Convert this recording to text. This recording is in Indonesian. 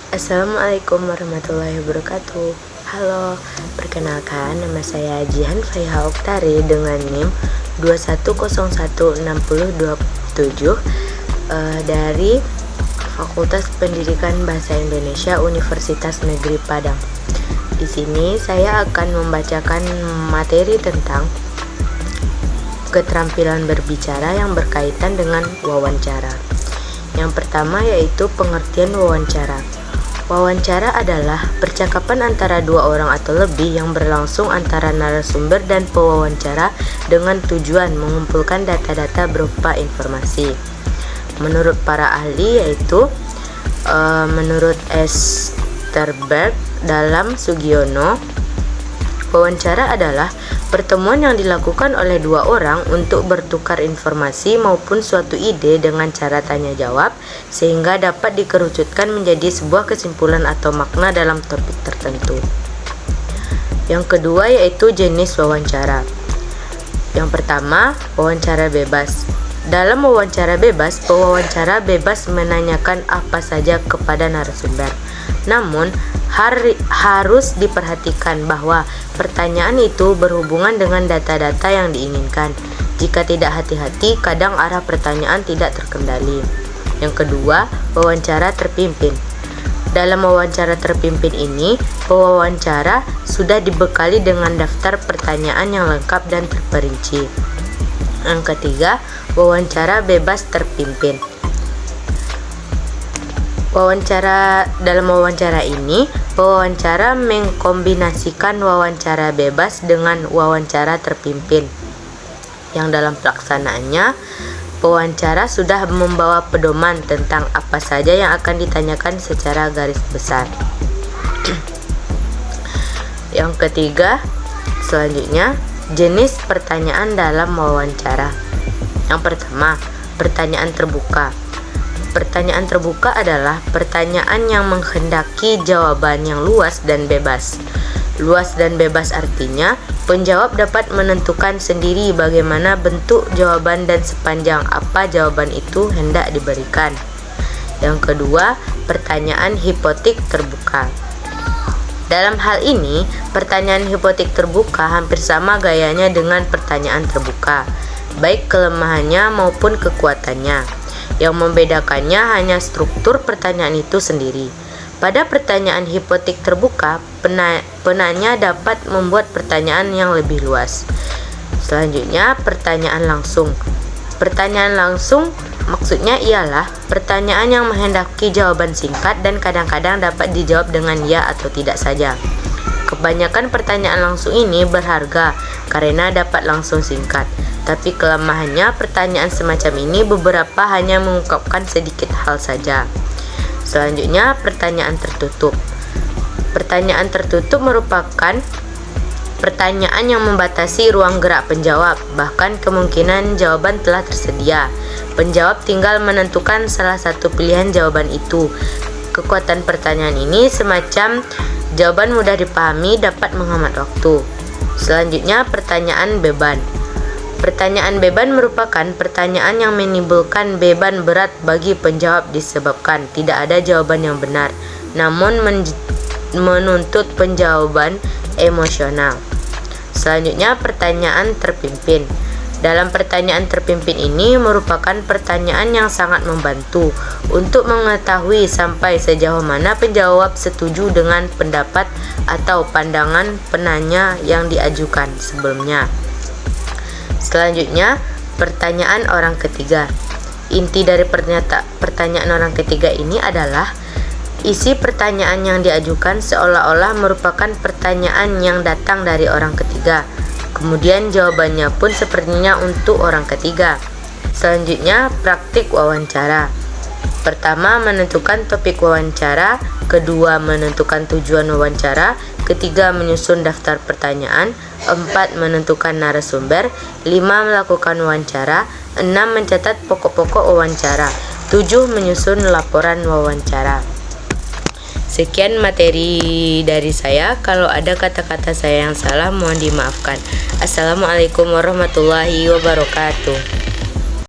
Assalamualaikum warahmatullahi wabarakatuh. Halo, perkenalkan nama saya Jihan Faiha Oktari dengan NIM 21016027 dari Fakultas Pendidikan Bahasa Indonesia Universitas Negeri Padang. Di sini saya akan membacakan materi tentang keterampilan berbicara yang berkaitan dengan wawancara. Yang pertama yaitu pengertian wawancara. Wawancara adalah percakapan antara dua orang atau lebih yang berlangsung antara narasumber dan pewawancara dengan tujuan mengumpulkan data-data berupa informasi. Menurut para ahli yaitu menurut Esterberg dalam Sugiono, wawancara adalah pertemuan yang dilakukan oleh dua orang untuk bertukar informasi maupun suatu ide dengan cara tanya jawab sehingga dapat dikerucutkan menjadi sebuah kesimpulan atau makna dalam topik tertentu. Yang kedua yaitu jenis wawancara. Yang pertama, wawancara bebas. Dalam wawancara bebas, pewawancara bebas menanyakan apa saja kepada narasumber. Namun, harus diperhatikan bahwa pertanyaan itu berhubungan dengan data-data yang diinginkan. Jika tidak hati-hati, kadang arah pertanyaan tidak terkendali. Yang kedua, wawancara terpimpin. Dalam wawancara terpimpin ini, pewawancara sudah dibekali dengan daftar pertanyaan yang lengkap dan terperinci. Yang ketiga, wawancara bebas terpimpin. Dalam wawancara ini, pewawancara mengkombinasikan wawancara bebas dengan wawancara terpimpin. Yang dalam pelaksanaannya, pewawancara sudah membawa pedoman tentang apa saja yang akan ditanyakan secara garis besar. Yang ketiga, selanjutnya, jenis pertanyaan dalam wawancara. Yang pertama, pertanyaan terbuka. Pertanyaan terbuka adalah pertanyaan yang menghendaki jawaban yang luas dan bebas. Luas dan bebas artinya penjawab dapat menentukan sendiri bagaimana bentuk jawaban dan sepanjang apa jawaban itu hendak diberikan. Yang kedua, pertanyaan hipotetik terbuka. Dalam hal ini, pertanyaan hipotetik terbuka hampir sama gayanya dengan pertanyaan terbuka, baik kelemahannya maupun kekuatannya. Yang membedakannya hanya struktur pertanyaan itu sendiri. Pada pertanyaan hipotetik terbuka, penanya dapat membuat pertanyaan yang lebih luas. Selanjutnya, pertanyaan langsung. Pertanyaan langsung maksudnya ialah pertanyaan yang menghendaki jawaban singkat dan kadang-kadang dapat dijawab dengan ya atau tidak saja. Kebanyakan pertanyaan langsung ini berharga karena dapat langsung singkat. Tapi kelemahannya pertanyaan semacam ini beberapa hanya mengungkapkan sedikit hal saja. Selanjutnya, pertanyaan tertutup. Pertanyaan tertutup merupakan pertanyaan yang membatasi ruang gerak penjawab, bahkan kemungkinan jawaban telah tersedia. Penjawab tinggal menentukan salah satu pilihan jawaban itu. Kekuatan pertanyaan ini semacam jawaban mudah dipahami, dapat menghemat waktu. Selanjutnya, pertanyaan beban. Pertanyaan beban merupakan pertanyaan yang menimbulkan beban berat bagi penjawab disebabkan tidak ada jawaban yang benar, namun menuntut penjawaban emosional. Selanjutnya, pertanyaan terpimpin. Dalam pertanyaan terpimpin ini merupakan pertanyaan yang sangat membantu untuk mengetahui sampai sejauh mana penjawab setuju dengan pendapat atau pandangan penanya yang diajukan sebelumnya. Selanjutnya, pertanyaan orang ketiga. Inti dari pertanyaan orang ketiga ini adalah isi pertanyaan yang diajukan seolah-olah merupakan pertanyaan yang datang dari orang ketiga. Kemudian jawabannya pun sepertinya untuk orang ketiga. Selanjutnya, praktik wawancara. Pertama, menentukan topik wawancara. Kedua, menentukan tujuan wawancara. Ketiga, menyusun daftar pertanyaan. 4, menentukan narasumber. 5, melakukan wawancara. 6, mencatat pokok-pokok wawancara. 7, menyusun laporan wawancara. Sekian materi dari saya. Kalau ada kata-kata saya yang salah, mohon dimaafkan. Assalamualaikum warahmatullahi wabarakatuh.